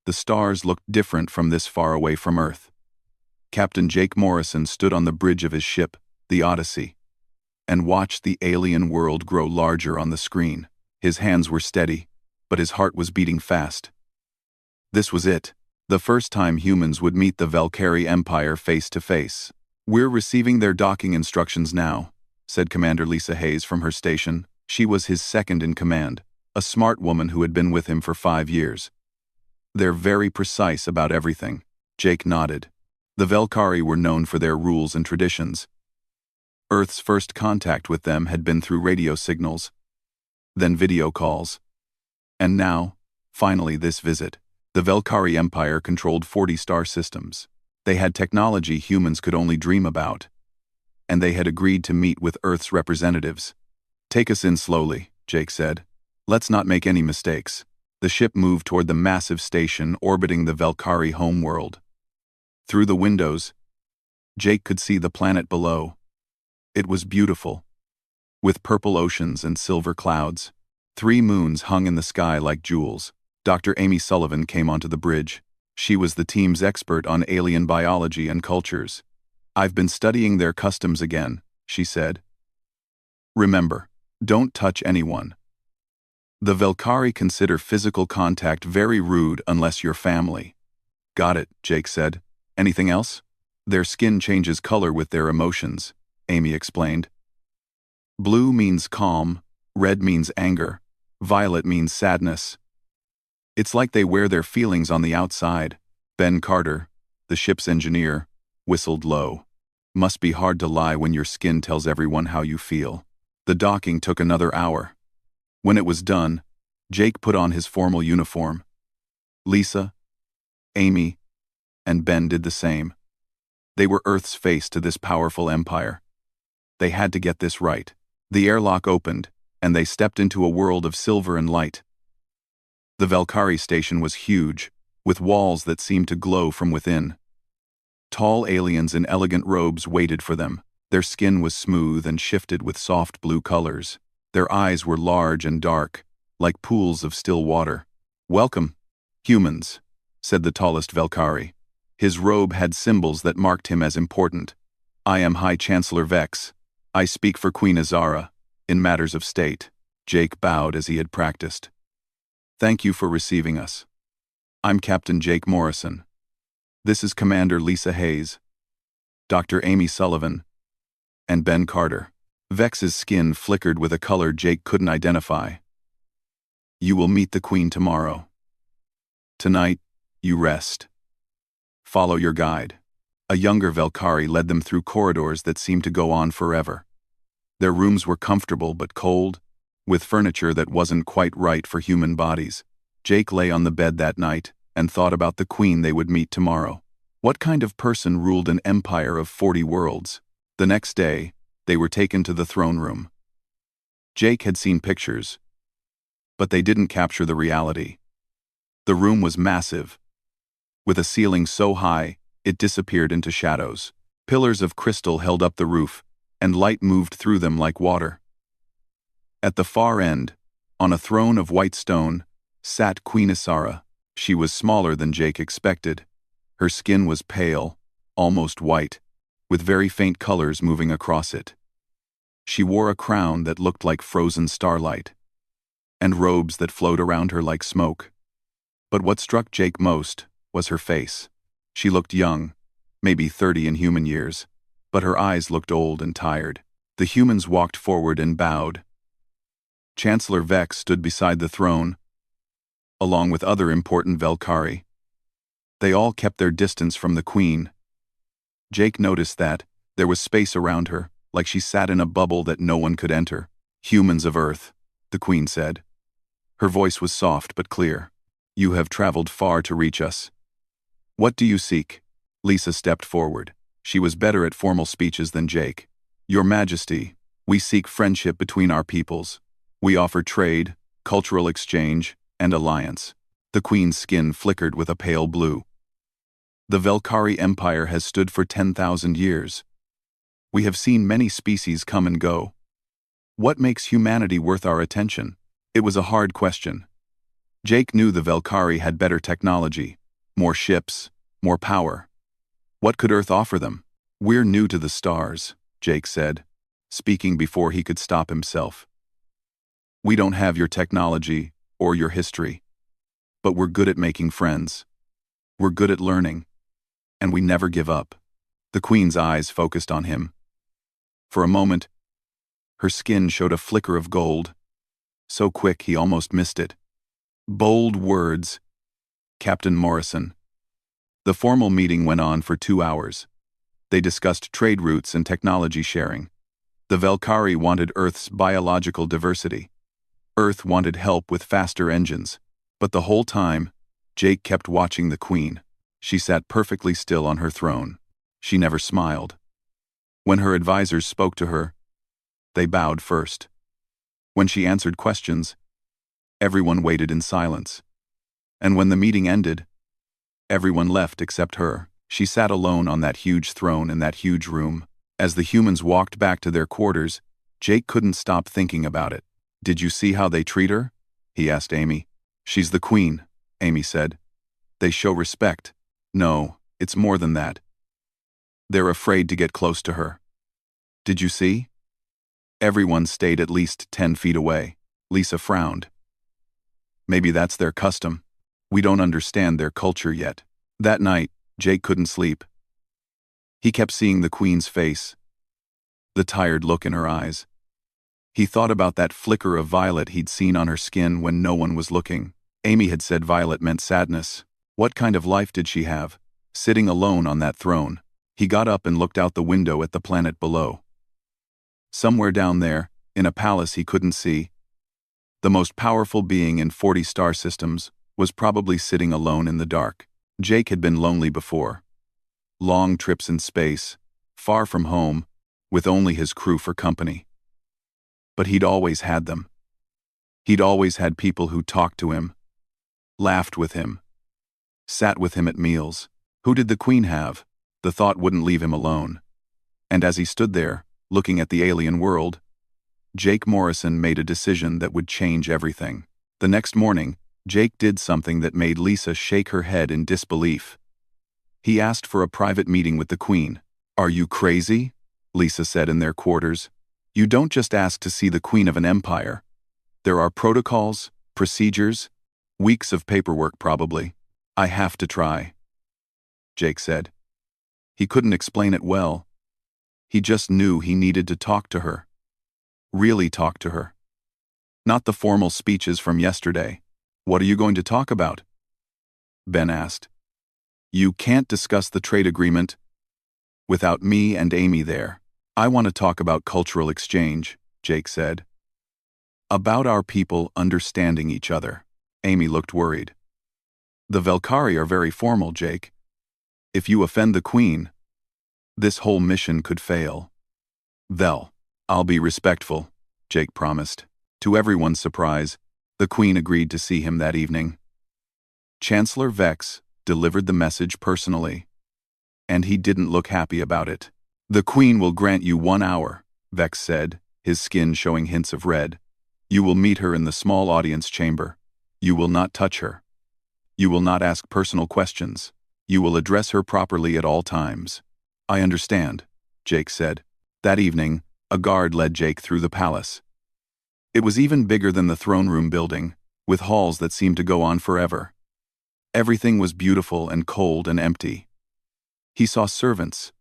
The stars looked different from this far away from Earth. Captain Jake Morrison stood on the bridge of his ship, the Odyssey, and watched the alien world grow larger on the screen. His hands were steady, but his heart was beating fast. This was it, the first time humans would meet the Valkyrie Empire face to face. "We're receiving their docking instructions now," said Commander Lisa Hayes from her station. She was his second in command, a smart woman who had been with him for 5 years. "They're very precise about everything." Jake nodded. The Valkyrie were known for their rules and traditions. Earth's first contact with them had been through radio signals, then video calls. And now, finally this visit. The Valkyrie Empire controlled 40 star systems. They had technology humans could only dream about. And they had agreed to meet with Earth's representatives. "Take us in slowly," Jake said. "Let's not make any mistakes." The ship moved toward the massive station orbiting the Valkyrie homeworld. Through the windows, Jake could see the planet below. It was beautiful, with purple oceans and silver clouds. 3 moons hung in the sky like jewels. Dr. Amy Sullivan came onto the bridge. She was the team's expert on alien biology and cultures. "I've been studying their customs again," she said. "Remember, don't touch anyone. The Valkyrie consider physical contact very rude unless you're family." "Got it," Jake said. "Anything else?" "Their skin changes color with their emotions," Amy explained. "Blue means calm, red means anger, violet means sadness. It's like they wear their feelings on the outside." Ben Carter, the ship's engineer, whistled low. "Must be hard to lie when your skin tells everyone how you feel." The docking took another hour. When it was done, Jake put on his formal uniform. Lisa, Amy, and Ben did the same. They were Earth's face to this powerful empire. They had to get this right. The airlock opened, and they stepped into a world of silver and light. The Valkyrie station was huge, with walls that seemed to glow from within. Tall aliens in elegant robes waited for them. Their skin was smooth and shifted with soft blue colors. Their eyes were large and dark, like pools of still water. "Welcome, humans," said the tallest Valkyrie. His robe had symbols that marked him as important. "I am High Chancellor Vex. I speak for Queen Azara, in matters of state." Jake bowed as he had practiced. "Thank you for receiving us. I'm Captain Jake Morrison. This is Commander Lisa Hayes, Dr. Amy Sullivan, and Ben Carter." Vex's skin flickered with a color Jake couldn't identify. "You will meet the Queen tomorrow. Tonight, you rest. Follow your guide." A younger Valkyrie led them through corridors that seemed to go on forever. Their rooms were comfortable but cold, with furniture that wasn't quite right for human bodies. Jake lay on the bed that night and thought about the Queen they would meet tomorrow. What kind of person ruled an empire of 40 worlds? The next day, they were taken to the throne room. Jake had seen pictures, but they didn't capture the reality. The room was massive, with a ceiling so high it disappeared into shadows. Pillars of crystal held up the roof, and light moved through them like water. At the far end, on a throne of white stone, sat Queen Azara. She was smaller than Jake expected. Her skin was pale, almost white, with very faint colors moving across it. She wore a crown that looked like frozen starlight, and robes that flowed around her like smoke. But what struck Jake most was her face. She looked young, maybe 30 in human years, but her eyes looked old and tired. The humans walked forward and bowed. Chancellor Vex stood beside the throne, along with other important Valkyrie. They all kept their distance from the Queen. Jake noticed that there was space around her, like she sat in a bubble that no one could enter. "Humans of Earth," the Queen said. Her voice was soft but clear. "You have traveled far to reach us. What do you seek?" Lisa stepped forward. She was better at formal speeches than Jake. "Your Majesty, we seek friendship between our peoples. We offer trade, cultural exchange, and alliance." The Queen's skin flickered with a pale blue. "The Valkyrie Empire has stood for 10,000 years. We have seen many species come and go. What makes humanity worth our attention?" It was a hard question. Jake knew the Velkari had better technology, more ships, more power. What could Earth offer them? "We're new to the stars," Jake said, speaking before he could stop himself. "We don't have your technology or your history, but we're good at making friends. We're good at learning, and we never give up." The Queen's eyes focused on him. For a moment, her skin showed a flicker of gold, so quick he almost missed it. "Bold words, Captain Morrison." The formal meeting went on for 2 hours. They discussed trade routes and technology sharing. The Velkari wanted Earth's biological diversity. Earth wanted help with faster engines. But the whole time, Jake kept watching the Queen. She sat perfectly still on her throne. She never smiled. When her advisors spoke to her, they bowed first. When she answered questions, everyone waited in silence. And when the meeting ended, everyone left except her. She sat alone on that huge throne in that huge room. As the humans walked back to their quarters, Jake couldn't stop thinking about it. "Did you see how they treat her?" he asked Amy. "She's the Queen," Amy said. "They show respect. No, it's more than that. They're afraid to get close to her. Did you see?" Everyone stayed at least 10 feet away. Lisa frowned. "Maybe that's their custom. We don't understand their culture yet." That night, Jake couldn't sleep. He kept seeing the Queen's face, the tired look in her eyes. He thought about that flicker of violet he'd seen on her skin when no one was looking. Amy had said violet meant sadness. What kind of life did she have, sitting alone on that throne? He got up and looked out the window at the planet below. Somewhere down there, in a palace he couldn't see, the most powerful being in 40 star systems was probably sitting alone in the dark. Jake had been lonely before. Long trips in space, far from home, with only his crew for company. But he'd always had them. He'd always had people who talked to him, laughed with him, sat with him at meals. Who did the Queen have? The thought wouldn't leave him alone. And as he stood there, looking at the alien world, Jake Morrison made a decision that would change everything. The next morning, Jake did something that made Lisa shake her head in disbelief. He asked for a private meeting with the Queen. "Are you crazy?" Lisa said in their quarters. "You don't just ask to see the Queen of an empire. There are protocols, procedures, weeks of paperwork probably." "I have to try," Jake said. He couldn't explain it well. He just knew he needed to talk to her. Really talk to her. Not the formal speeches from yesterday. "What are you going to talk about?" Ben asked. "You can't discuss the trade agreement without me and Amy there." "I want to talk about cultural exchange," Jake said. "About our people understanding each other." Amy looked worried. "The Velkari are very formal, Jake. If you offend the Queen, this whole mission could fail." "I'll be respectful," Jake promised. To everyone's surprise, the Queen agreed to see him that evening. Chancellor Vex delivered the message personally, and he didn't look happy about it. "The Queen will grant you 1 hour," Vex said, his skin showing hints of red. "You will meet her in the small audience chamber. You will not touch her. You will not ask personal questions. You will address her properly at all times." "I understand," Jake said. That evening, a guard led Jake through the palace. It was even bigger than the throne room building, with halls that seemed to go on forever. Everything was beautiful and cold and empty. He saw servants,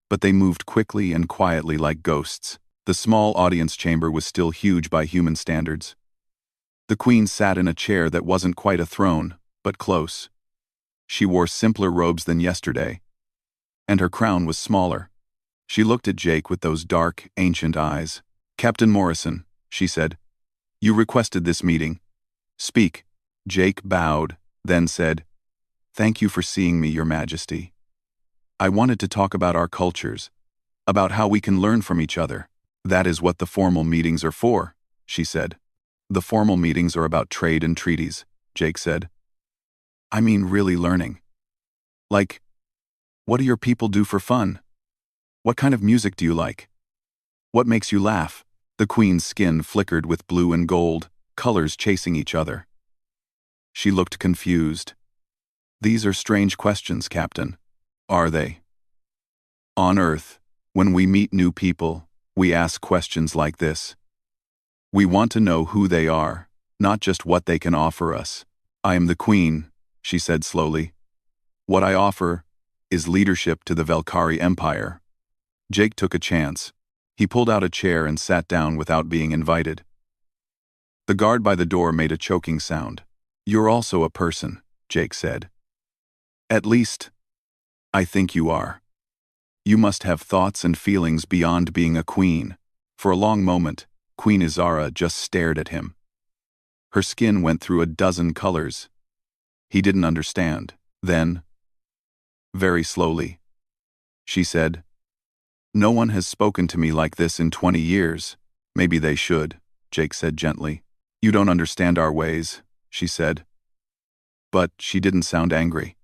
but they moved quickly and quietly like ghosts. The small audience chamber was still huge by human standards. The Queen sat in a chair that wasn't quite a throne, but close. She wore simpler robes than yesterday, and her crown was smaller. She looked at Jake with those dark, ancient eyes. "Captain Morrison," she said, "you requested this meeting. Speak." Jake bowed, then said, "Thank you for seeing me, Your Majesty. I wanted to talk about our cultures, about how we can learn from each other." "That is what the formal meetings are for," she said. "The formal meetings are about trade and treaties," Jake said. "I mean really learning. Like, what do your people do for fun? What kind of music do you like? What makes you laugh?" The Queen's skin flickered with blue and gold, colors chasing each other. She looked confused. These are strange questions, Captain. Are they? On Earth, when we meet new people, we ask questions like this. We want to know who they are, not just what they can offer us. I am the Queen, she said slowly. What I offer is leadership to the Velkari Empire. Jake took a chance. He pulled out a chair and sat down without being invited. The guard by the door made a choking sound. You're also a person, Jake said. At least, I think you are. You must have thoughts and feelings beyond being a queen. For a long moment, Queen Izara just stared at him. Her skin went through a dozen colors. He didn't understand. Then, very slowly, she said, No one has spoken to me like this in 20 years. Maybe they should, Jake said gently. You don't understand our ways, she said. But she didn't sound angry.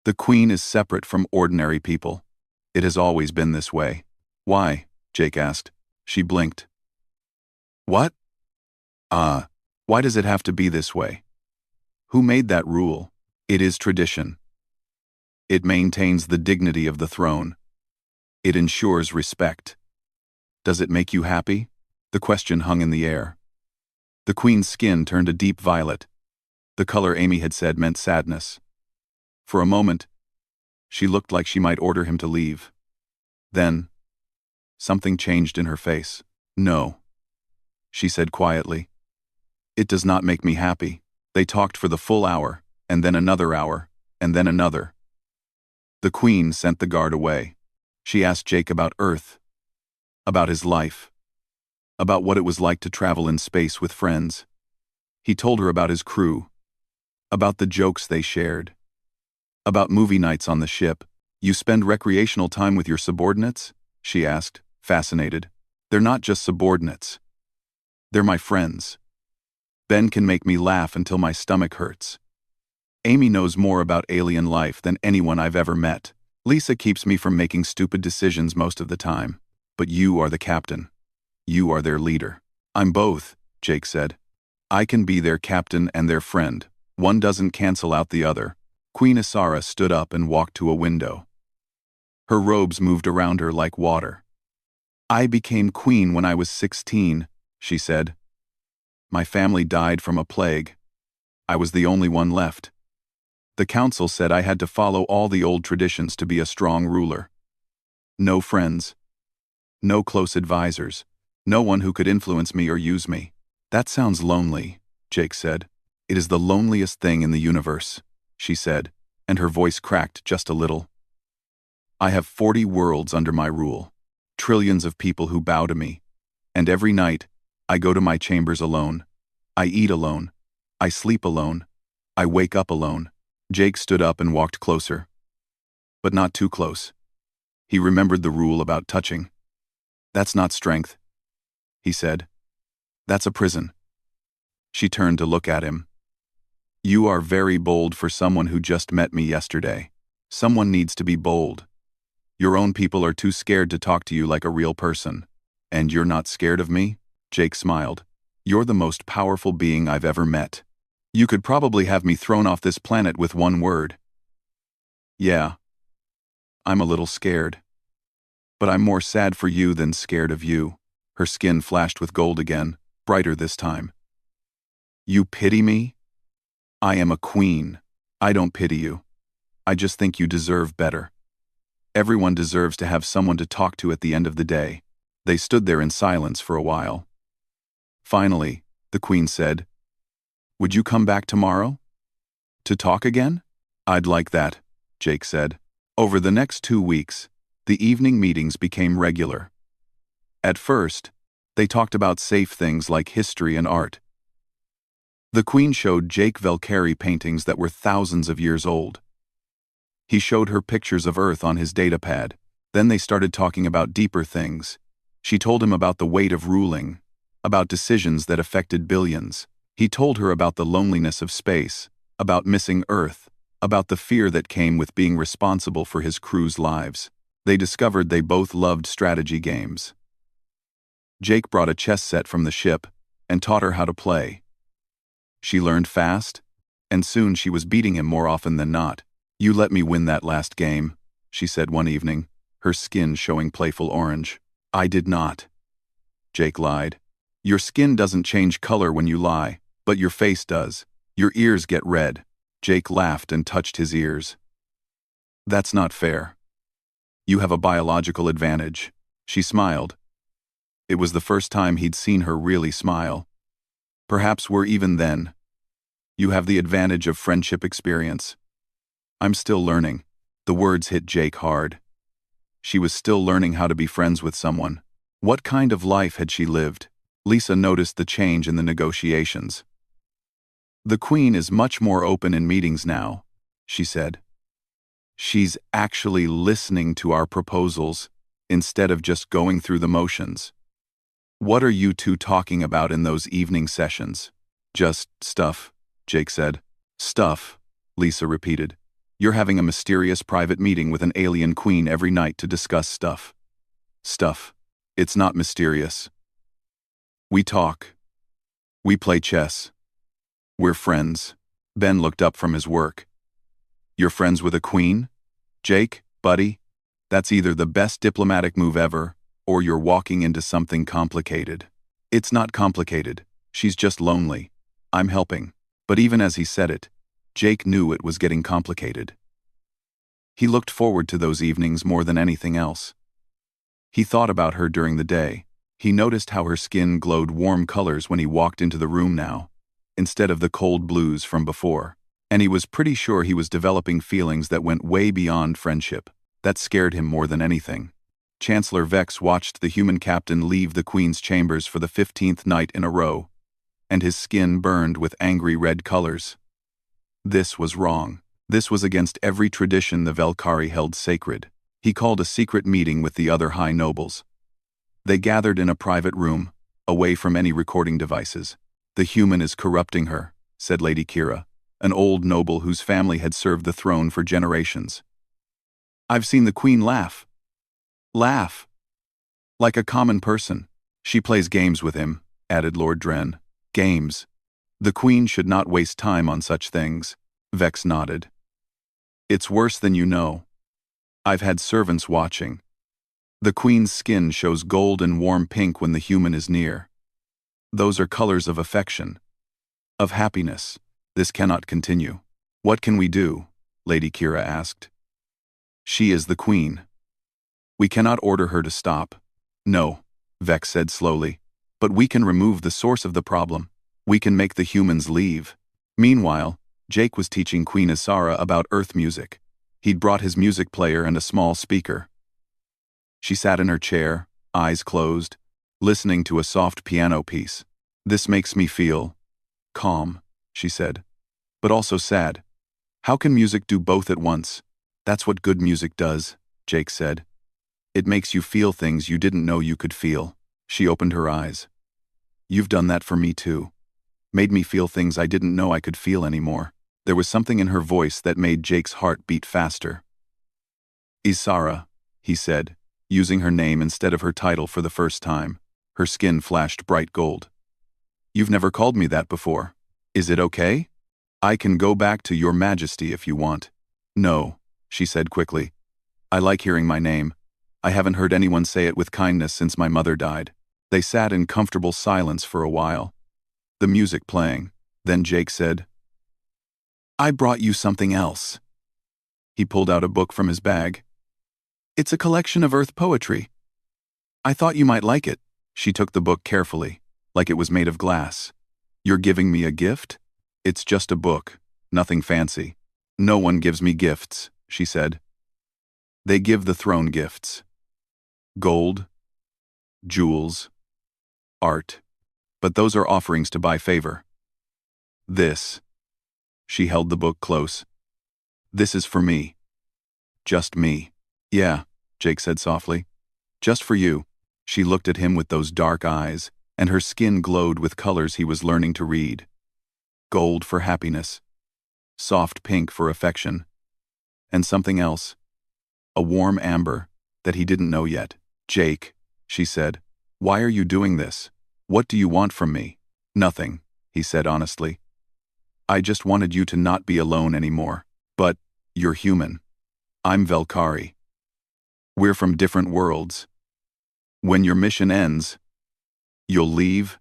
The Queen is separate from ordinary people. It has always been this way. Why? Jake asked. She blinked. What? Why does it have to be this way? Who made that rule? It is tradition. It maintains the dignity of the throne. It ensures respect. Does it make you happy? The question hung in the air. The Queen's skin turned a deep violet. The color Amy had said meant sadness. For a moment, she looked like she might order him to leave. Then, something changed in her face. No, she said quietly. It does not make me happy. They talked for the full hour, and then another hour, and then another. The Queen sent the guard away. She asked Jake about Earth, about his life, about what it was like to travel in space with friends. He told her about his crew, about the jokes they shared, about movie nights on the ship. You spend recreational time with your subordinates? She asked, fascinated. They're not just subordinates. They're my friends. Ben can make me laugh until my stomach hurts. Amy knows more about alien life than anyone I've ever met. Lisa keeps me from making stupid decisions most of the time. But you are the captain. You are their leader. I'm both, Jake said. I can be their captain and their friend. One doesn't cancel out the other. Queen Isara stood up and walked to a window. Her robes moved around her like water. I became queen when I was 16, she said. My family died from a plague. I was the only one left. The council said I had to follow all the old traditions to be a strong ruler. No friends. No close advisors. No one who could influence me or use me. That sounds lonely, Jake said. It is the loneliest thing in the universe, she said, and her voice cracked just a little. I have 40 worlds under my rule. Trillions of people who bow to me. And every night, I go to my chambers alone. I eat alone. I sleep alone. I wake up alone. Jake stood up and walked closer. But not too close. He remembered the rule about touching. That's not strength, he said. That's a prison. She turned to look at him. You are very bold for someone who just met me yesterday. Someone needs to be bold. Your own people are too scared to talk to you like a real person. And you're not scared of me? Jake smiled. You're the most powerful being I've ever met. You could probably have me thrown off this planet with one word. Yeah. I'm a little scared. But I'm more sad for you than scared of you. Her skin flashed with gold again, brighter this time. You pity me? I am a queen. I don't pity you. I just think you deserve better. Everyone deserves to have someone to talk to at the end of the day. They stood there in silence for a while. Finally, the Queen said, Would you come back tomorrow? To talk again? I'd like that, Jake said. Over the next 2 weeks, the evening meetings became regular. At first, they talked about safe things like history and art. The Queen showed Jake Velkari paintings that were thousands of years old. He showed her pictures of Earth on his datapad. Then they started talking about deeper things. She told him about the weight of ruling, about decisions that affected billions. He told her about the loneliness of space, about missing Earth, about the fear that came with being responsible for his crew's lives. They discovered they both loved strategy games. Jake brought a chess set from the ship and taught her how to play. She learned fast, and soon she was beating him more often than not. "You let me win that last game," she said one evening, her skin showing playful orange. "I did not," Jake lied. "Your skin doesn't change color when you lie, but your face does. Your ears get red." Jake laughed and touched his ears. "That's not fair. You have a biological advantage." She smiled. It was the first time he'd seen her really smile. "Perhaps we're even then. You have the advantage of friendship experience." "I'm still learning." The words hit Jake hard. She was still learning how to be friends with someone. What kind of life had she lived? Lisa noticed the change in the negotiations. "The Queen is much more open in meetings now," she said. "She's actually listening to our proposals instead of just going through the motions." "What are you two talking about in those evening sessions?" "Just stuff," Jake said. "Stuff," Lisa repeated. "You're having a mysterious private meeting with an alien queen every night to discuss stuff." "Stuff. It's not mysterious. We talk. We play chess. We're friends." Ben looked up from his work. "You're friends with a queen? Jake, buddy, that's either the best diplomatic move ever, or you're walking into something complicated." "It's not complicated. She's just lonely. I'm helping." But even as he said it, Jake knew it was getting complicated. He looked forward to those evenings more than anything else. He thought about her during the day. He noticed how her skin glowed warm colors when he walked into the room now, instead of the cold blues from before. And he was pretty sure he was developing feelings that went way beyond friendship. That scared him more than anything. Chancellor Vex watched the human captain leave the Queen's chambers for the 15th night in a row, and his skin burned with angry red colors. This was wrong. This was against every tradition the Velkari held sacred. He called a secret meeting with the other high nobles. They gathered in a private room, away from any recording devices. "The human is corrupting her," said Lady Kira, an old noble whose family had served the throne for generations. "I've seen the Queen laugh. Laugh. Like a common person. She plays games with him," added Lord Dren. "Games. The Queen should not waste time on such things." Vex nodded. "It's worse than you know. I've had servants watching. The Queen's skin shows gold and warm pink when the human is near. Those are colors of affection, of happiness. This cannot continue." "What can we do?" Lady Kira asked. "She is the Queen. We cannot order her to stop." "No," Vex said slowly, "but we can remove the source of the problem. We can make the humans leave." Meanwhile, Jake was teaching Queen Isara about Earth music. He'd brought his music player and a small speaker. She sat in her chair, eyes closed, listening to a soft piano piece. "This makes me feel calm," she said, "but also sad. How can music do both at once?" "That's what good music does," Jake said. "It makes you feel things you didn't know you could feel." She opened her eyes. "You've done that for me too. Made me feel things I didn't know I could feel anymore." There was something in her voice that made Jake's heart beat faster. "Isara," he said, using her name instead of her title for the first time. Her skin flashed bright gold. "You've never called me that before. Is it okay? I can go back to Your Majesty if you want." "No," she said quickly. "I like hearing my name. I haven't heard anyone say it with kindness since my mother died." They sat in comfortable silence for a while, the music playing. Then Jake said, "I brought you something else." He pulled out a book from his bag. "It's a collection of Earth poetry. I thought you might like it." She took the book carefully, like it was made of glass. "You're giving me a gift?" "It's just a book, nothing fancy." "No one gives me gifts," she said. "They give the throne gifts. Gold, jewels, art. But those are offerings to buy favor. This." She held the book close. "This is for me. Just me." "Yeah," Jake said softly. "Just for you." She looked at him with those dark eyes, and her skin glowed with colors he was learning to read. Gold for happiness. Soft pink for affection. And something else. A warm amber that he didn't know yet. "Jake," she said, "why are you doing this? What do you want from me?" "Nothing," he said honestly. I just wanted you to not be alone anymore. But, you're human. I'm Valkyrie. We're from different worlds. When your mission ends, you'll leave,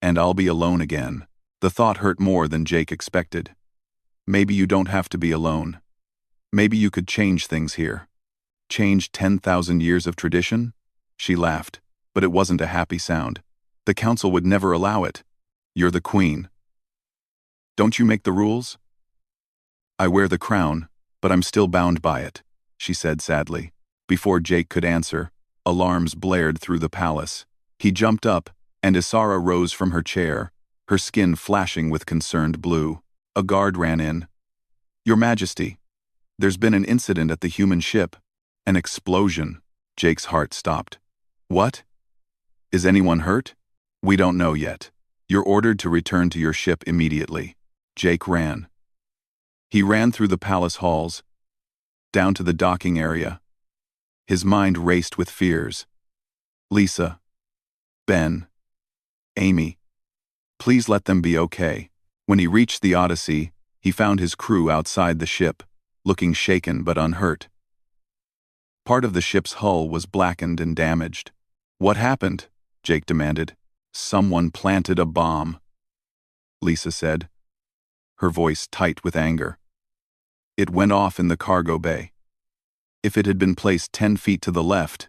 and I'll be alone again. The thought hurt more than Jake expected. Maybe you don't have to be alone. Maybe you could change things here. Change 10,000 years of tradition? She laughed, but it wasn't a happy sound. The council would never allow it. You're the queen. Don't you make the rules? I wear the crown, but I'm still bound by it, she said sadly. Before Jake could answer, alarms blared through the palace. He jumped up, and Isara rose from her chair, her skin flashing with concerned blue. A guard ran in. Your Majesty, there's been an incident at the human ship. An explosion. Jake's heart stopped. What? Is anyone hurt? We don't know yet. You're ordered to return to your ship immediately. Jake ran. He ran through the palace halls, down to the docking area. His mind raced with fears. Lisa. Ben. Amy. Please let them be okay. When he reached the Odyssey, he found his crew outside the ship, looking shaken but unhurt. Part of the ship's hull was blackened and damaged. What happened? Jake demanded. Someone planted a bomb, Lisa said, her voice tight with anger. It went off in the cargo bay. If it had been placed 10 feet to the left,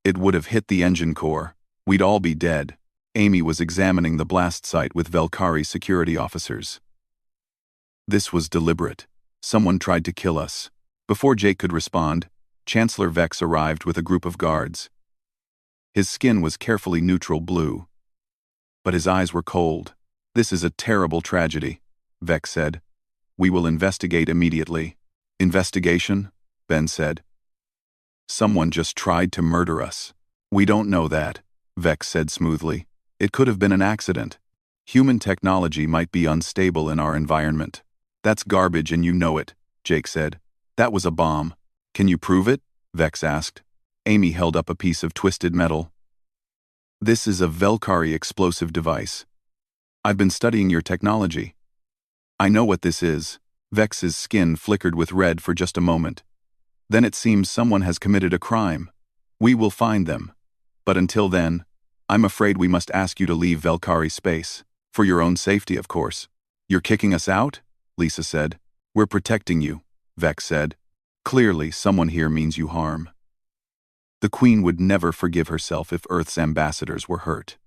it would have hit the engine core. We'd all be dead. Amy was examining the blast site with Valkyrie security officers. This was deliberate. Someone tried to kill us. Before Jake could respond, Chancellor Vex arrived with a group of guards. His skin was carefully neutral blue, but his eyes were cold. This is a terrible tragedy, Vex said. We will investigate immediately. Investigation? Ben said. Someone just tried to murder us. We don't know that, Vex said smoothly. It could have been an accident. Human technology might be unstable in our environment. That's garbage and you know it, Jake said. That was a bomb. Can you prove it? Vex asked. Amy held up a piece of twisted metal. This is a Valkyrie explosive device. I've been studying your technology. I know what this is. Vex's skin flickered with red for just a moment. Then it seems someone has committed a crime. We will find them. But until then, I'm afraid we must ask you to leave Valkyrie space. For your own safety, of course. You're kicking us out? Lisa said. We're protecting you, Vex said. Clearly, someone here means you harm. The Queen would never forgive herself if Earth's ambassadors were hurt.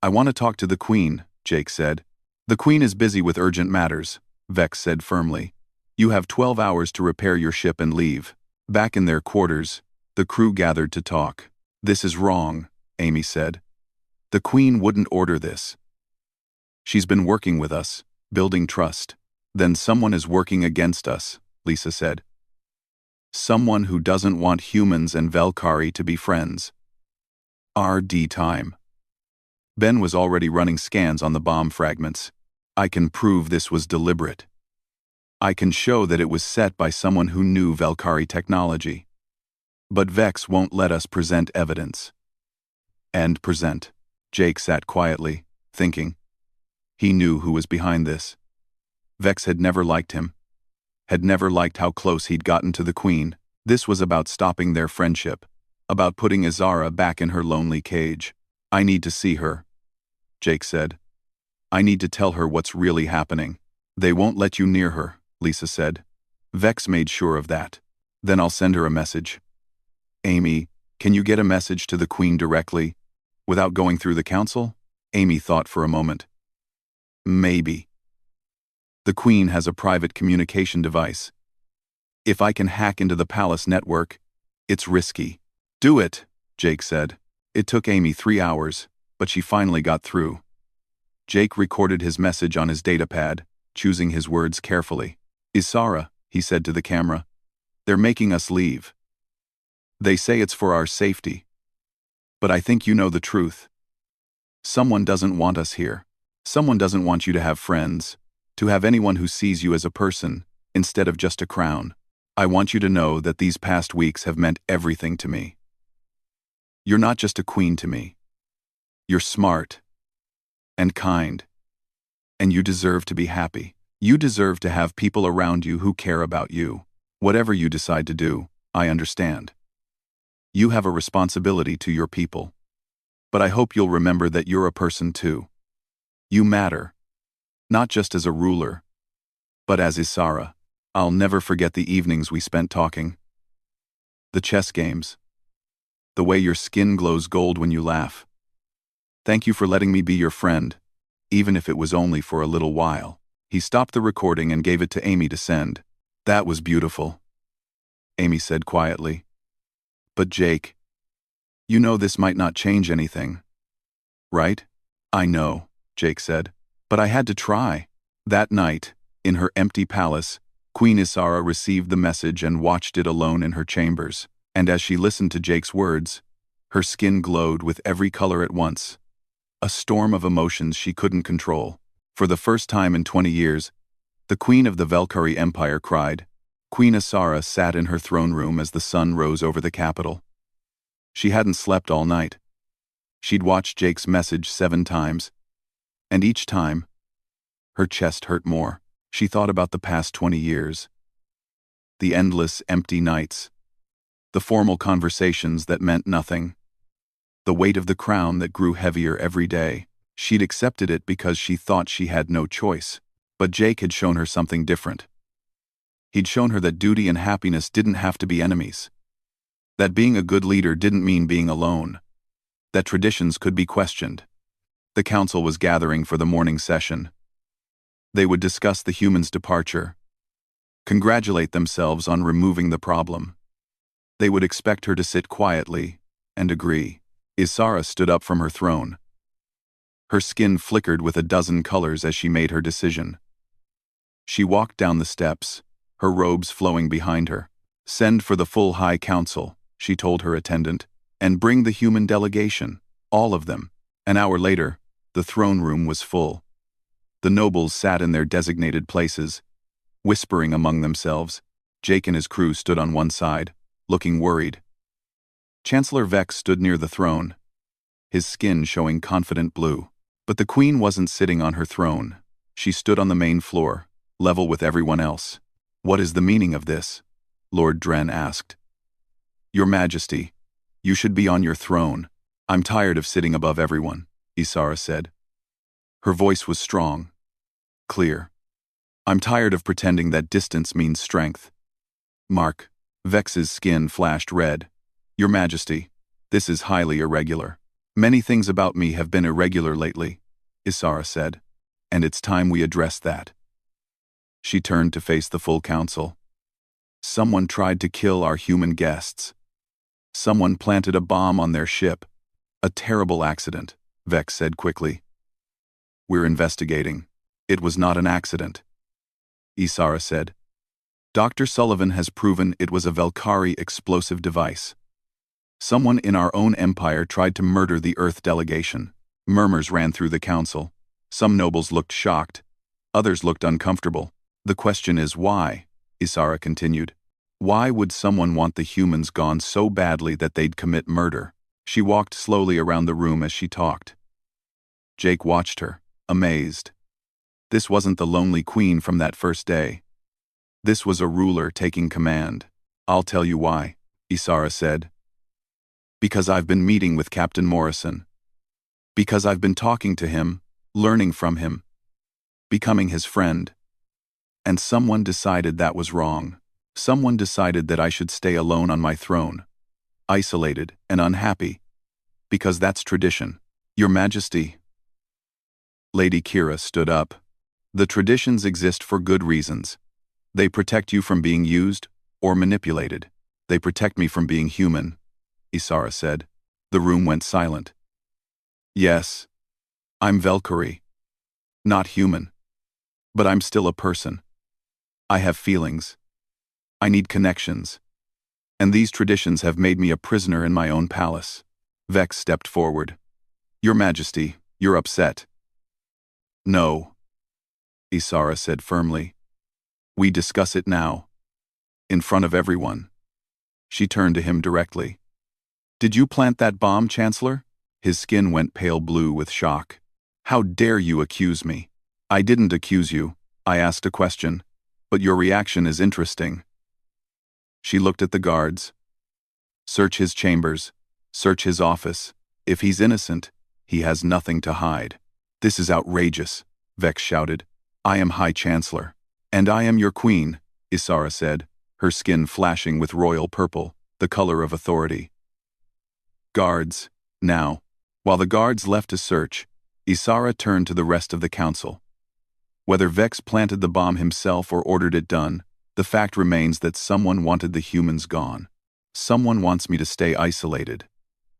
I want to talk to the Queen, Jake said. The Queen is busy with urgent matters, Vex said firmly. You have 12 hours to repair your ship and leave. Back in their quarters, the crew gathered to talk. This is wrong, Amy said. The Queen wouldn't order this. She's been working with us, building trust. Then someone is working against us, Lisa said. Someone who doesn't want humans and Valkyrie to be friends. RD time. Ben was already running scans on the bomb fragments. I can prove this was deliberate. I can show that it was set by someone who knew Valkyrie technology. But Vex won't let us present evidence. And present. Jake sat quietly, thinking. He knew who was behind this. Vex had never liked him. Had never liked how close he'd gotten to the Queen. This was about stopping their friendship, about putting Isara back in her lonely cage. I need to see her, Jake said. I need to tell her what's really happening. They won't let you near her, Lisa said. Vex made sure of that. Then I'll send her a message. Amy, can you get a message to the Queen directly, without going through the council? Amy thought for a moment. Maybe. The Queen has a private communication device. If I can hack into the palace network, it's risky. Do it, Jake said. It took Amy 3 hours, but she finally got through. Jake recorded his message on his datapad, choosing his words carefully. Isara, he said to the camera. They're making us leave. They say it's for our safety. But I think you know the truth. Someone doesn't want us here. Someone doesn't want you to have friends, to have anyone who sees you as a person, instead of just a crown. I want you to know that these past weeks have meant everything to me. You're not just a queen to me. You're smart and kind, and you deserve to be happy. You deserve to have people around you who care about you. Whatever you decide to do, I understand. You have a responsibility to your people. But I hope you'll remember that you're a person too. You matter. Not just as a ruler, but as Isara. I'll never forget the evenings we spent talking. The chess games. The way your skin glows gold when you laugh. Thank you for letting me be your friend, even if it was only for a little while. He stopped the recording and gave it to Amy to send. That was beautiful, Amy said quietly. But Jake, you know this might not change anything, right? I know, Jake said, but I had to try. That night, in her empty palace, Queen Isara received the message and watched it alone in her chambers. And as she listened to Jake's words, her skin glowed with every color at once. A storm of emotions she couldn't control. For the first time in 20 years, the Queen of the Valkyrie Empire cried. Queen Isara sat in her throne room as the sun rose over the capital. She hadn't slept all night. She'd watched Jake's message 7 times, and each time, her chest hurt more. She thought about the past 20 years. The endless, empty nights. The formal conversations that meant nothing. The weight of the crown that grew heavier every day. She'd accepted it because she thought she had no choice. But Jake had shown her something different. He'd shown her that duty and happiness didn't have to be enemies. That being a good leader didn't mean being alone. That traditions could be questioned. The council was gathering for the morning session. They would discuss the humans' departure, congratulate themselves on removing the problem. They would expect her to sit quietly and agree. Isara stood up from her throne. Her skin flickered with a dozen colors as she made her decision. She walked down the steps, her robes flowing behind her. Send for the full High Council, she told her attendant, and bring the human delegation, all of them. An hour later, the throne room was full. The nobles sat in their designated places, whispering among themselves. Jake and his crew stood on one side, looking worried. Chancellor Vex stood near the throne, his skin showing confident blue. But the queen wasn't sitting on her throne. She stood on the main floor, level with everyone else. What is the meaning of this? Lord Dren asked. Your Majesty, you should be on your throne. I'm tired of sitting above everyone, Isara said. Her voice was strong, clear. I'm tired of pretending that distance means strength. Mark, Vex's skin flashed red. Your Majesty, this is highly irregular. Many things about me have been irregular lately, Isara said, and it's time we address that. She turned to face the full council. Someone tried to kill our human guests. Someone planted a bomb on their ship. A terrible accident, Vex said quickly. We're investigating. It was not an accident, Isara said. Dr. Sullivan has proven it was a Valkyrie explosive device. Someone in our own empire tried to murder the Earth delegation. Murmurs ran through the council. Some nobles looked shocked. Others looked uncomfortable. The question is why, Isara continued. Why would someone want the humans gone so badly that they'd commit murder? She walked slowly around the room as she talked. Jake watched her, amazed. This wasn't the lonely queen from that first day. This was a ruler taking command. I'll tell you why, Isara said. Because I've been meeting with Captain Morrison. Because I've been talking to him, learning from him, becoming his friend. And someone decided that was wrong. Someone decided that I should stay alone on my throne, isolated and unhappy. Because that's tradition. Your Majesty. Lady Kira stood up. The traditions exist for good reasons. They protect you from being used or manipulated. They protect me from being human, Isara said. The room went silent. Yes, I'm Valkyrie. Not human. But I'm still a person. I have feelings. I need connections. And these traditions have made me a prisoner in my own palace. Vex stepped forward. Your Majesty, you're upset. No, Isara said firmly. We discuss it now. In front of everyone. She turned to him directly. Did you plant that bomb, Chancellor? His skin went pale blue with shock. How dare you accuse me? I didn't accuse you. I asked a question, but your reaction is interesting. She looked at the guards. Search his chambers. Search his office. If he's innocent, he has nothing to hide. This is outrageous, Vex shouted. I am High Chancellor. And I am your queen, Isara said, her skin flashing with royal purple, the color of authority. Guards, now. While the guards left to search, Isara turned to the rest of the council. Whether Vex planted the bomb himself or ordered it done, the fact remains that someone wanted the humans gone. Someone wants me to stay isolated.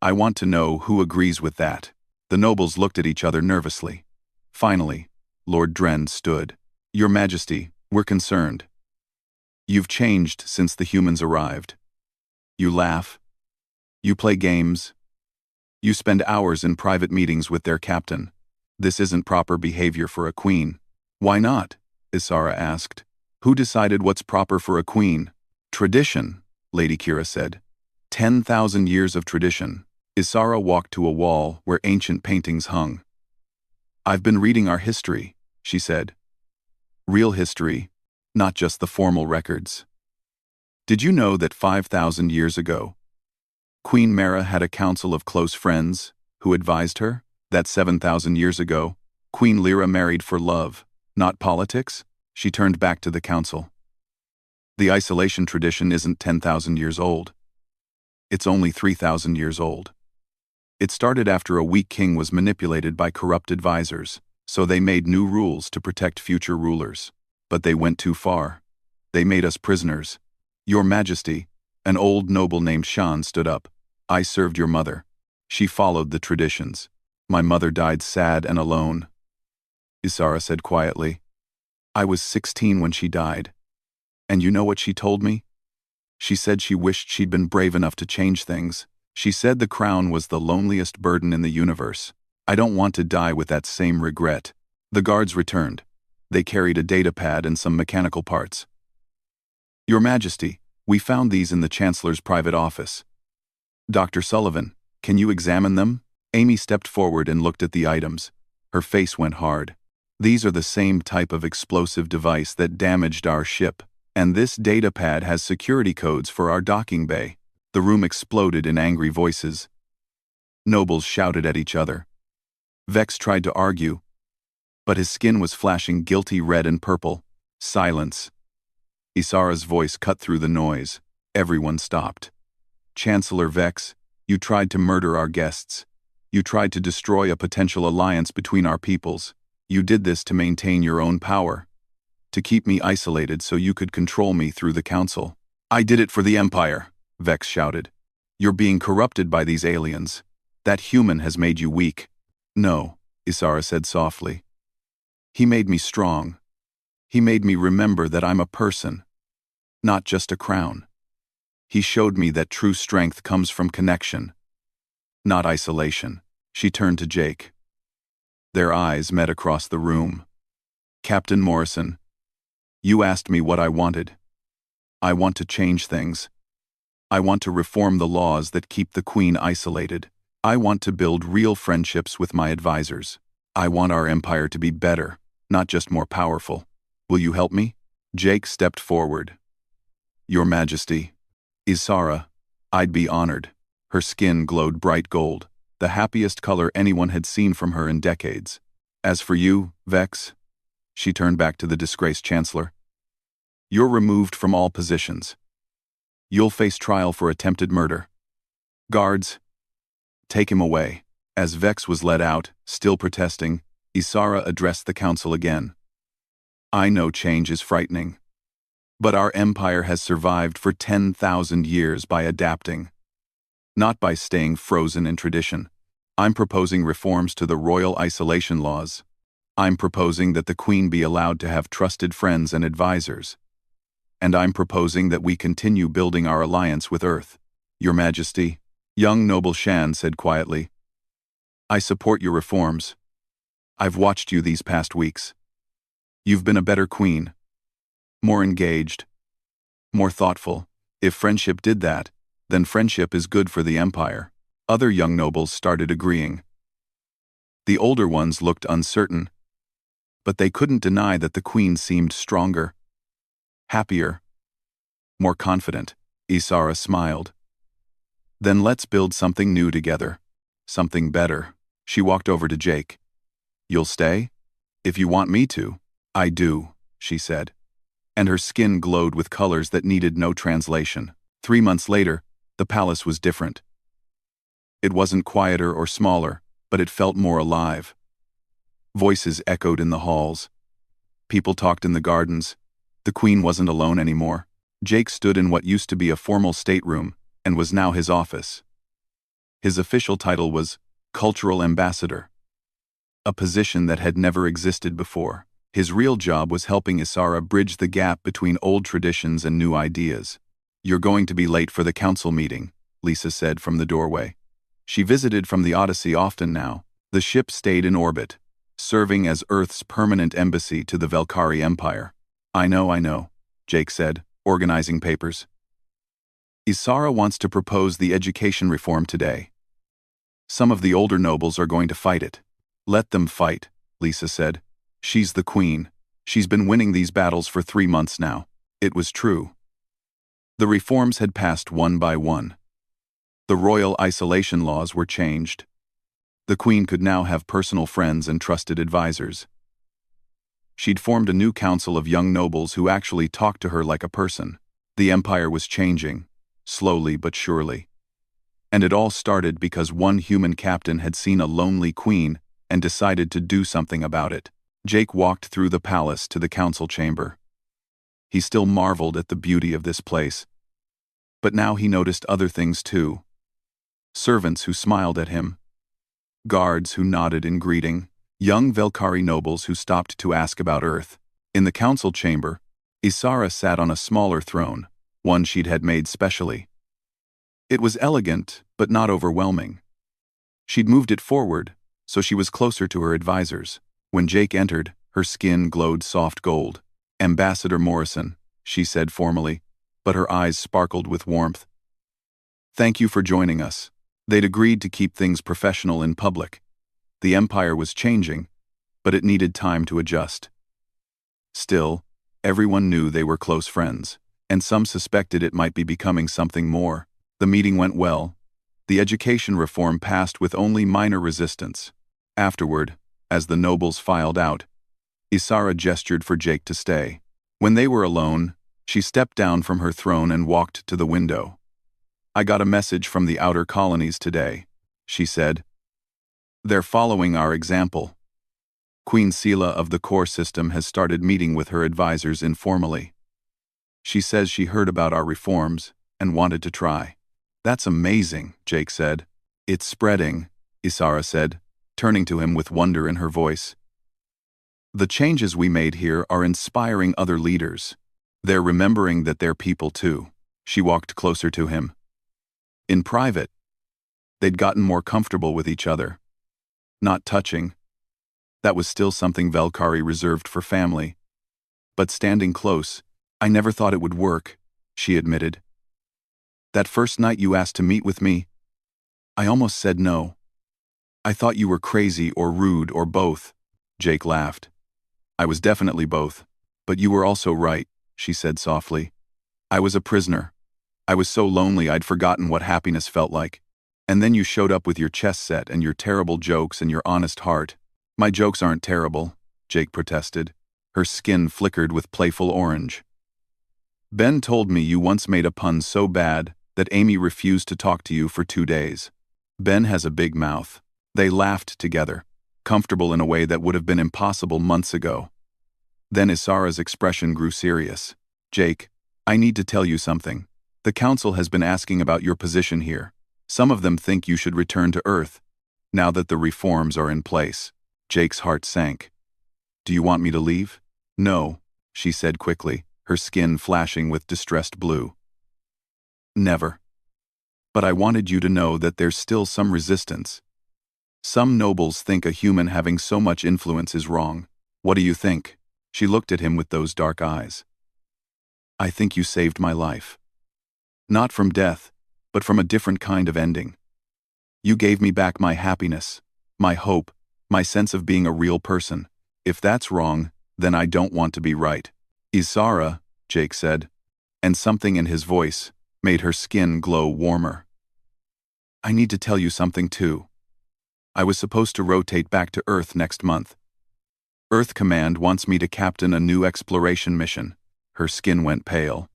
I want to know who agrees with that. The nobles looked at each other nervously. Finally, Lord Dren stood. Your Majesty, we're concerned. You've changed since the humans arrived. You laugh. You play games. You spend hours in private meetings with their captain. This isn't proper behavior for a queen. Why not? Isara asked. Who decided what's proper for a queen? Tradition, Lady Kira said. 10,000 years of tradition. Isara walked to a wall where ancient paintings hung. I've been reading our history, she said. Real history, not just the formal records. Did you know that 5,000 years ago, Queen Mara had a council of close friends who advised her that 7,000 years ago, Queen Lyra married for love, not politics? She turned back to the council. The isolation tradition isn't 10,000 years old. It's only 3,000 years old. It started after a weak king was manipulated by corrupt advisors, so they made new rules to protect future rulers. But they went too far. They made us prisoners. Your Majesty, an old noble named Shan stood up. I served your mother. She followed the traditions. My mother died sad and alone. Isara said quietly. I was 16 when she died. And you know what she told me? She said she wished she'd been brave enough to change things. She said the crown was the loneliest burden in the universe. I don't want to die with that same regret. The guards returned. They carried a data pad and some mechanical parts. Your Majesty, we found these in the Chancellor's private office. Dr. Sullivan, can you examine them? Amy stepped forward and looked at the items. Her face went hard. These are the same type of explosive device that damaged our ship, and this data pad has security codes for our docking bay. The room exploded in angry voices. Nobles shouted at each other. Vex tried to argue, but his skin was flashing guilty red and purple. Silence. Isara's voice cut through the noise. Everyone stopped. Chancellor Vex, you tried to murder our guests. You tried to destroy a potential alliance between our peoples. You did this to maintain your own power, to keep me isolated so you could control me through the council. I did it for the Empire, Vex shouted. You're being corrupted by these aliens. That human has made you weak. No, Isara said softly. He made me strong. He made me remember that I'm a person, not just a crown. He showed me that true strength comes from connection, not isolation. She turned to Jake. Their eyes met across the room. Captain Morrison, you asked me what I wanted. I want to change things. I want to reform the laws that keep the Queen isolated. I want to build real friendships with my advisors. I want our empire to be better, not just more powerful. Will you help me? Jake stepped forward. Your Majesty. Isara, I'd be honored. Her skin glowed bright gold, the happiest color anyone had seen from her in decades. As for you, Vex, she turned back to the disgraced Chancellor. You're removed from all positions. You'll face trial for attempted murder. Guards, take him away. As Vex was led out, still protesting, Isara addressed the council again. I know change is frightening, but our empire has survived for 10,000 years by adapting, not by staying frozen in tradition. I'm proposing reforms to the royal isolation laws. I'm proposing that the Queen be allowed to have trusted friends and advisors. And I'm proposing that we continue building our alliance with Earth. Your Majesty, young noble Shan said quietly. I support your reforms. I've watched you these past weeks. You've been a better queen. More engaged. More thoughtful. If friendship did that, then friendship is good for the empire. Other young nobles started agreeing. The older ones looked uncertain, but they couldn't deny that the queen seemed stronger, happier, more confident. Isara smiled. Then let's build something new together. Something better. She walked over to Jake. You'll stay? If you want me to. I do, she said. And her skin glowed with colors that needed no translation. 3 months later, the palace was different. It wasn't quieter or smaller, but it felt more alive. Voices echoed in the halls. People talked in the gardens. The queen wasn't alone anymore. Jake stood in what used to be a formal stateroom, and was now his office. His official title was Cultural Ambassador, a position that had never existed before. His real job was helping Isara bridge the gap between old traditions and new ideas. You're going to be late for the council meeting, Lisa said from the doorway. She visited from the Odyssey often now. The ship stayed in orbit, serving as Earth's permanent embassy to the Velkari Empire. I know, Jake said, organizing papers. Isara wants to propose the education reform today. Some of the older nobles are going to fight it. Let them fight, Lisa said. She's the queen. She's been winning these battles for 3 months now. It was true. The reforms had passed one by one. The royal isolation laws were changed. The queen could now have personal friends and trusted advisors. She'd formed a new council of young nobles who actually talked to her like a person. The empire was changing, slowly but surely. And it all started because one human captain had seen a lonely queen and decided to do something about it. Jake walked through the palace to the council chamber. He still marveled at the beauty of this place. But now he noticed other things too. Servants who smiled at him. Guards who nodded in greeting. Young Velkari nobles who stopped to ask about Earth. In the council chamber, Isara sat on a smaller throne, one she'd had made specially. It was elegant, but not overwhelming. She'd moved it forward, so she was closer to her advisors. When Jake entered, her skin glowed soft gold. Ambassador Morrison, she said formally, but her eyes sparkled with warmth. Thank you for joining us. They'd agreed to keep things professional in public. The empire was changing, but it needed time to adjust. Still, everyone knew they were close friends, and some suspected it might be becoming something more. The meeting went well. The education reform passed with only minor resistance. Afterward, as the nobles filed out, Isara gestured for Jake to stay. When they were alone, she stepped down from her throne and walked to the window. I got a message from the outer colonies today, she said. They're following our example. Queen Sela of the core system has started meeting with her advisors informally. She says she heard about our reforms and wanted to try. That's amazing, Jake said. It's spreading, Isara said, turning to him with wonder in her voice. The changes we made here are inspiring other leaders. They're remembering that they're people too. She walked closer to him. In private, they'd gotten more comfortable with each other. Not touching. That was still something Velkari reserved for family. But standing close, I never thought it would work, she admitted. That first night you asked to meet with me, I almost said no. I thought you were crazy or rude or both, Jake laughed. I was definitely both, but you were also right, she said softly. I was a prisoner. I was so lonely I'd forgotten what happiness felt like. And then you showed up with your chest set and your terrible jokes and your honest heart. My jokes aren't terrible, Jake protested. Her skin flickered with playful orange. Ben told me you once made a pun so bad that Amy refused to talk to you for 2 days. Ben has a big mouth. They laughed together, comfortable in a way that would have been impossible months ago. Then Isara's expression grew serious. Jake, I need to tell you something. The council has been asking about your position here. Some of them think you should return to Earth, now that the reforms are in place. Jake's heart sank. Do you want me to leave? No, she said quickly, her skin flashing with distressed blue. Never. But I wanted you to know that there's still some resistance. Some nobles think a human having so much influence is wrong. What do you think? She looked at him with those dark eyes. I think you saved my life. Not from death, but from a different kind of ending. You gave me back my happiness, my hope, my sense of being a real person. If that's wrong, then I don't want to be right. Isara, Jake said, and something in his voice made her skin glow warmer. I need to tell you something too. I was supposed to rotate back to Earth next month. Earth Command wants me to captain a new exploration mission. Her skin went pale.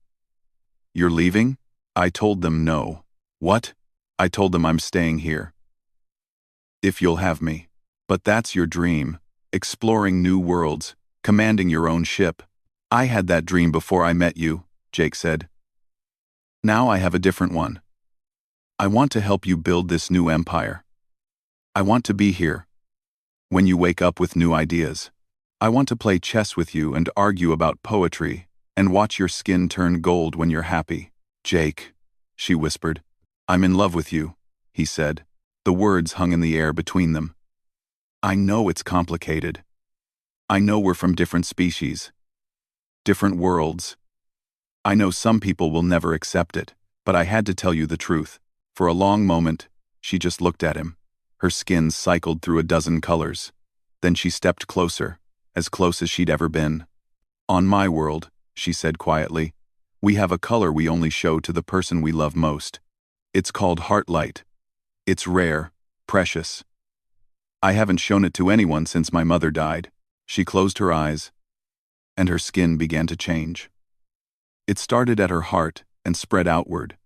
You're leaving? I told them no. What? I told them I'm staying here. If you'll have me. But that's your dream. Exploring new worlds, commanding your own ship. I had that dream before I met you, Jake said. Now I have a different one. I want to help you build this new empire. I want to be here. When you wake up with new ideas. I want to play chess with you and argue about poetry, and watch your skin turn gold when you're happy. Jake, she whispered. I'm in love with you, he said. The words hung in the air between them. I know it's complicated. I know we're from different species. Different worlds. I know some people will never accept it, but I had to tell you the truth. For a long moment, she just looked at him. Her skin cycled through a dozen colors. Then she stepped closer, as close as she'd ever been. On my world, she said quietly, we have a color we only show to the person we love most. It's called Heartlight. It's rare, precious. I haven't shown it to anyone since my mother died. She closed her eyes, and her skin began to change. It started at her heart and spread outward.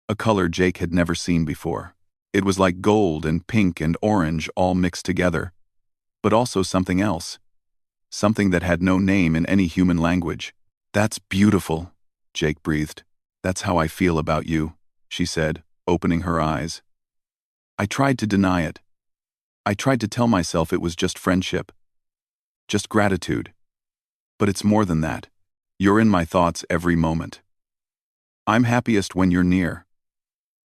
A color Jake had never seen before. It was like gold and pink and orange all mixed together, but also something else. Something that had no name in any human language. That's beautiful, Jake breathed. That's how I feel about you, she said, opening her eyes. I tried to deny it. I tried to tell myself it was just friendship. Just gratitude. But it's more than that. You're in my thoughts every moment. I'm happiest when you're near.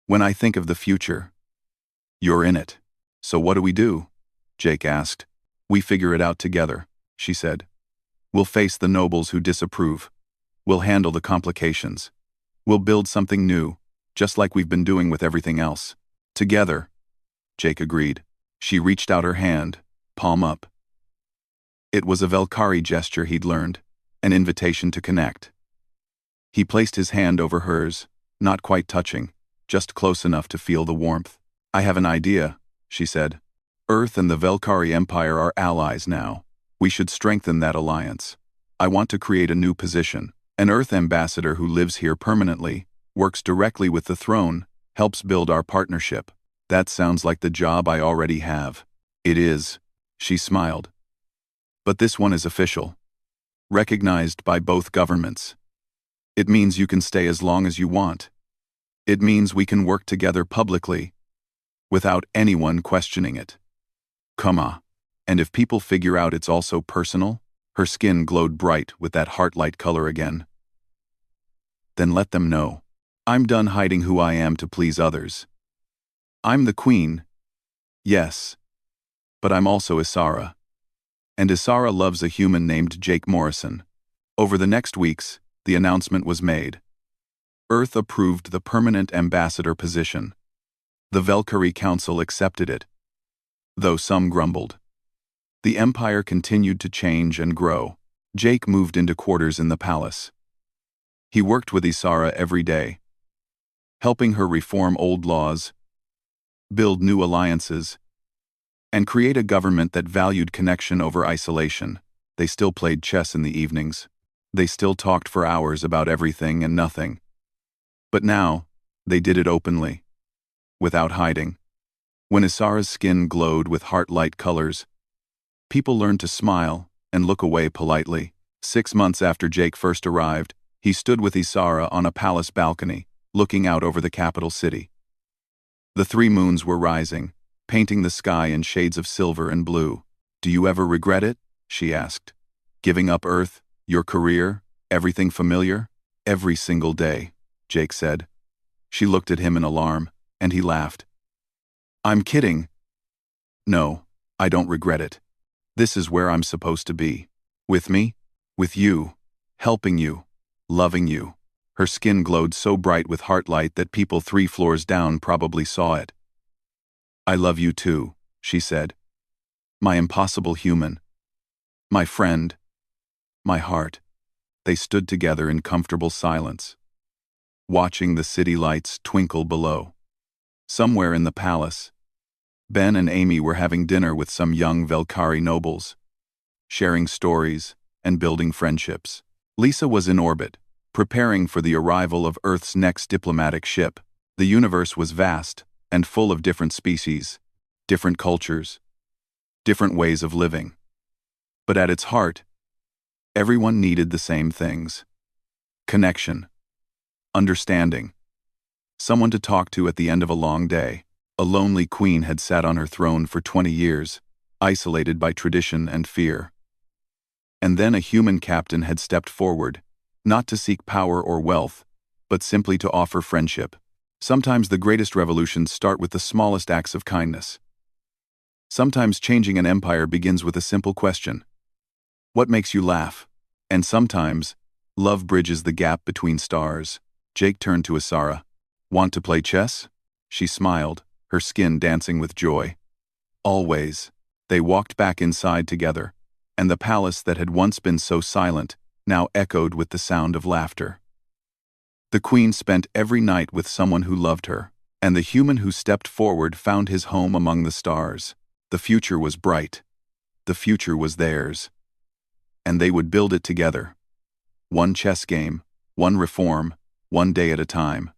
When I think of the future, you're in it. So what do? Jake asked. We figure it out together, she said. We'll face the nobles who disapprove. We'll handle the complications. We'll build something new, just like we've been doing with everything else. Together, Jake agreed. She reached out her hand, palm up. It was a Valkyrie gesture he'd learned, an invitation to connect. He placed his hand over hers, not quite touching, just close enough to feel the warmth. I have an idea, she said. Earth and the Valkyrie Empire are allies now. We should strengthen that alliance. I want to create a new position. An Earth ambassador who lives here permanently, works directly with the throne, helps build our partnership. That sounds like the job I already have. It is, she smiled. But this one is official. Recognized by both governments. It means you can stay as long as you want. It means we can work together publicly, without anyone questioning it. Come on. And if people figure out it's also personal, her skin glowed bright with that heartlight color again. Then let them know. I'm done hiding who I am to please others. I'm the queen. Yes. But I'm also Isara. And Isara loves a human named Jake Morrison. Over the next weeks, the announcement was made. Earth approved the permanent ambassador position. The Valkyrie Council accepted it, though some grumbled. The empire continued to change and grow. Jake moved into quarters in the palace. He worked with Isara every day, helping her reform old laws, build new alliances, and create a government that valued connection over isolation. They still played chess in the evenings. They still talked for hours about everything and nothing. But now, they did it openly, without hiding. When Isara's skin glowed with heart-light colors, people learned to smile and look away politely. 6 months after Jake first arrived, he stood with Isara on a palace balcony, looking out over the capital city. The 3 moons were rising, painting the sky in shades of silver and blue. Do you ever regret it? She asked. Giving up Earth, your career, everything familiar? Every single day, Jake said. She looked at him in alarm, and he laughed. I'm kidding. No, I don't regret it. This is where I'm supposed to be. With me, with you, helping you, loving you. Her skin glowed so bright with heartlight that people 3 floors down probably saw it. I love you too, she said. My impossible human. My friend, my heart. They stood together in comfortable silence, watching the city lights twinkle below. Somewhere in the palace, Ben and Amy were having dinner with some young Velkari nobles, sharing stories and building friendships. Lisa was in orbit, preparing for the arrival of Earth's next diplomatic ship. The universe was vast and full of different species, different cultures, different ways of living. But at its heart, everyone needed the same things: connection, understanding, someone to talk to at the end of a long day. A lonely queen had sat on her throne for 20 years, isolated by tradition and fear. And then a human captain had stepped forward, not to seek power or wealth, but simply to offer friendship. Sometimes the greatest revolutions start with the smallest acts of kindness. Sometimes changing an empire begins with a simple question: what makes you laugh? And sometimes, love bridges the gap between stars. Jake turned to Asara. Want to play chess? She smiled, her skin dancing with joy. Always. They walked back inside together, and the palace that had once been so silent now echoed with the sound of laughter. The queen spent every night with someone who loved her, and the human who stepped forward found his home among the stars. The future was bright. The future was theirs. And they would build it together. One chess game, one reform, one day at a time.